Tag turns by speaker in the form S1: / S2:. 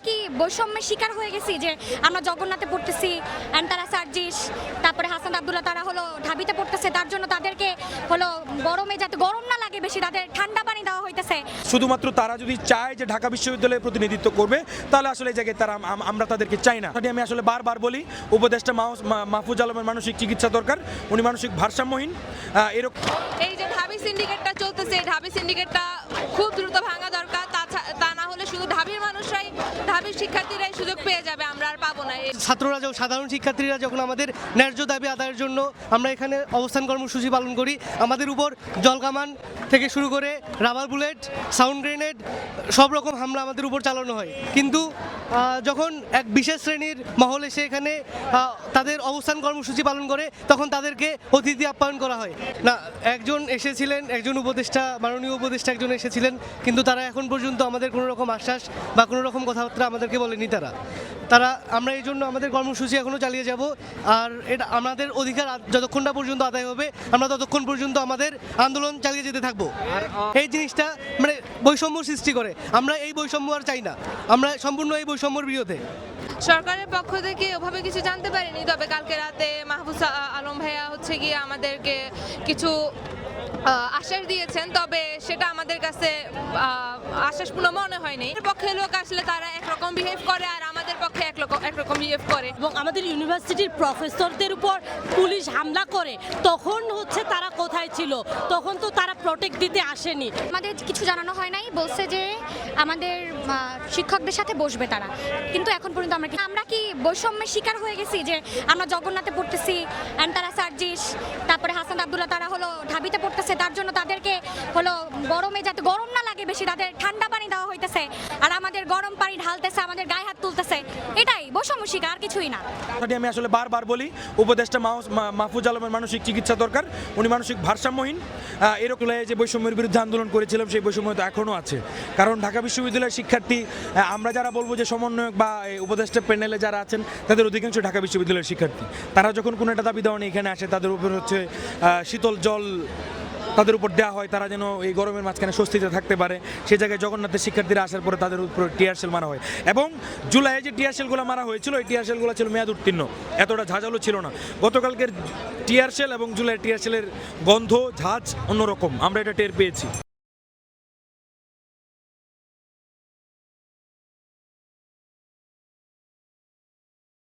S1: কি বৈষম্যের শিকার হয়ে গেছি যে আমরা জগন্নাথে পড়তেছি অ্যান্ড তারা সার্জিস তারপরে হাসান আব্দুল্লাহ তারা হলো ঢাবিতে পড়তেছে, তার জন্য তাদেরকে হলো গরমে যাতে গরম না লাগে বেশি তাদের ঠান্ডা পানি দেওয়া হইতেছে।
S2: শুধুমাত্র তারা যদি চায় যে ঢাকা বিশ্ববিদ্যালয়ের প্রতিনিধিত্ব করবে তাহলে আসলে এই জায়গায় তারা আমরা তাদেরকে চাই না। আমি আসলে বারবার বলি উপদেষ্টা মাহফুজ আলমের মানসিক চিকিৎসা দরকার, উনি মানসিক ভারসাম্যহীন। এরকম
S3: এই যে ঢাবি সিন্ডিকেটটা চলতেছে, ঢাবি সিন্ডিকেটটা খুব দ্রুত ভাঙা দরকার, তা না হলে শুধু ঢাবির মানুষরাই, ঢাবির শিক্ষার্থীরাই সুযোগ পেয়ে যাবে, আমরা আর পাবো না।
S4: ছাত্ররা যখন, সাধারণ শিক্ষার্থীরা যখন আমাদের ন্যায্য দাবি আদায়ের জন্য আমরা এখানে অবস্থান কর্মসূচি পালন করি, আমাদের উপর জলকামান থেকে শুরু করে রাবার বুলেট, সাউন্ড গ্রেনেড সব রকম হামলা আমাদের উপর চালানো হয়। কিন্তু যখন এক বিশেষ শ্রেণীর মহল এসে এখানে তাদের অবস্থান কর্মসূচি পালন করে তখন তাদেরকে অতিথি আপ্যায়ন করা হয় না। একজন এসেছিলেন, একজন উপদেষ্টা, মাননীয় উপদেষ্টা একজন এসেছিলেন, কিন্তু তারা এখন পর্যন্ত আমাদের কোনো রকম আশ্বাস বা কোনো রকম কথাবার্তা আমাদেরকে বলেনি। তারা আমরা এই জন্য আমাদের কর্মসূচি এখনও চালিয়ে যাব। আর এটা আমাদের অধিকার যতক্ষণ না পর্যন্ত আদায় হবে আমরা ততক্ষণ পর্যন্ত আমাদের আন্দোলন চালিয়ে যেতে থাকবো। এই জিনিসটা মানে বৈষম্য সৃষ্টি করে, আমরা এই বৈষম্য আর চাই না, আমরা সম্পূর্ণ এই বৈষম্যর বিরোধে।
S3: সরকারের পক্ষ থেকে ওভাবে কিছু জানতে পারিনি, তবে কালকে রাতে মাহফুজ আলম ভাইয়া হচ্ছে গিয়ে আমাদেরকে কিছু আশ্বাস দিয়েছেন, তবে সেটা আমাদের কাছে আশ্বাসপূর্ণ মনে হয়নি। এর পক্ষে লোক আসলে তারা একরকম বিহেভ করে আর আমাদের পক্ষে একরকম বিহেভ করে।
S5: এবং আমাদের ইউনিভার্সিটির প্রফেসরদের উপর পুলিশ হামলা করে, তখন হচ্ছে তারা কোথায় ছিল? তখন তো তারা প্রোটেক্ট দিতে আসেনি।
S1: আমাদের কিছু জানানো হয় নাই, বলছে যে আমাদের শিক্ষকদের সাথে বসবে তারা, কিন্তু এখন পর্যন্ত আমরা কি বৈষম্যের শিকার হয়ে গেছি যে আমরা জগন্নাথে পড়তেছি অ্যান্ড তারা সার্জিস তারপরে হাসান আব্দুল্লাহ তারা হলো ঢাবিতে পড়তেছে, তার জন্য তাদেরকে হলো গরমে যাতে গরম না লাগে বেশি তাদের ঠান্ডা পানি দেওয়া হইতেছে, আর আমাদের গরম পানি ঢালতেছে, আমাদের গায়ে হাত তুলতেছে, এটাই বৈষম্য শিকার, আর কিছুই না।
S2: আমি আসলে বারবার বলি উপদেষ্টা মাহফুজ আলমের মানসিক চিকিৎসা দরকার, উনি মানসিক ভারসাম্যহীন। এরকম যে বৈষম্যের বিরুদ্ধে আন্দোলন করেছিলাম সেই বৈষম্য তো এখনও আছে, কারণ ঢাকা বিশ্ববিদ্যালয়ের শিক্ষার্থী, আমরা যারা বলবো যে সমন্বয়ক বা উপদেষ্টা প্যানেলে যারা আছেন তাদের অধিকাংশ ঢাকা বিশ্ববিদ্যালয়ের শিক্ষার্থী। তারা যখন কোনো একটা দাবি দেওয়া নিয়ে এখানে আসে তাদের উপর হচ্ছে শীতল জল তাদের উপর দেওয়া হয়, তারা যেন এই গরমের মাঝখানে স্বস্তিতে থাকতে পারে। সেই জায়গায় জগন্নাথের শিক্ষার্থীরা আসার পরে তাদের উপর টিয়ার শেল মারা হয়, এবং জুলাইয়ে যে টিয়ার শেলগুলো মারা হয়েছিল এই টিয়ার শেলগুলো ছিল মেয়াদ উত্তীর্ণ, এতটা ঝাঁঝালো ছিল না। গতকালকের টিয়ার শেল এবং জুলাইয়ের টিয়ার শেলের গন্ধ ঝাঁজ অন্যরকম, আমরা এটা টের পেয়েছি।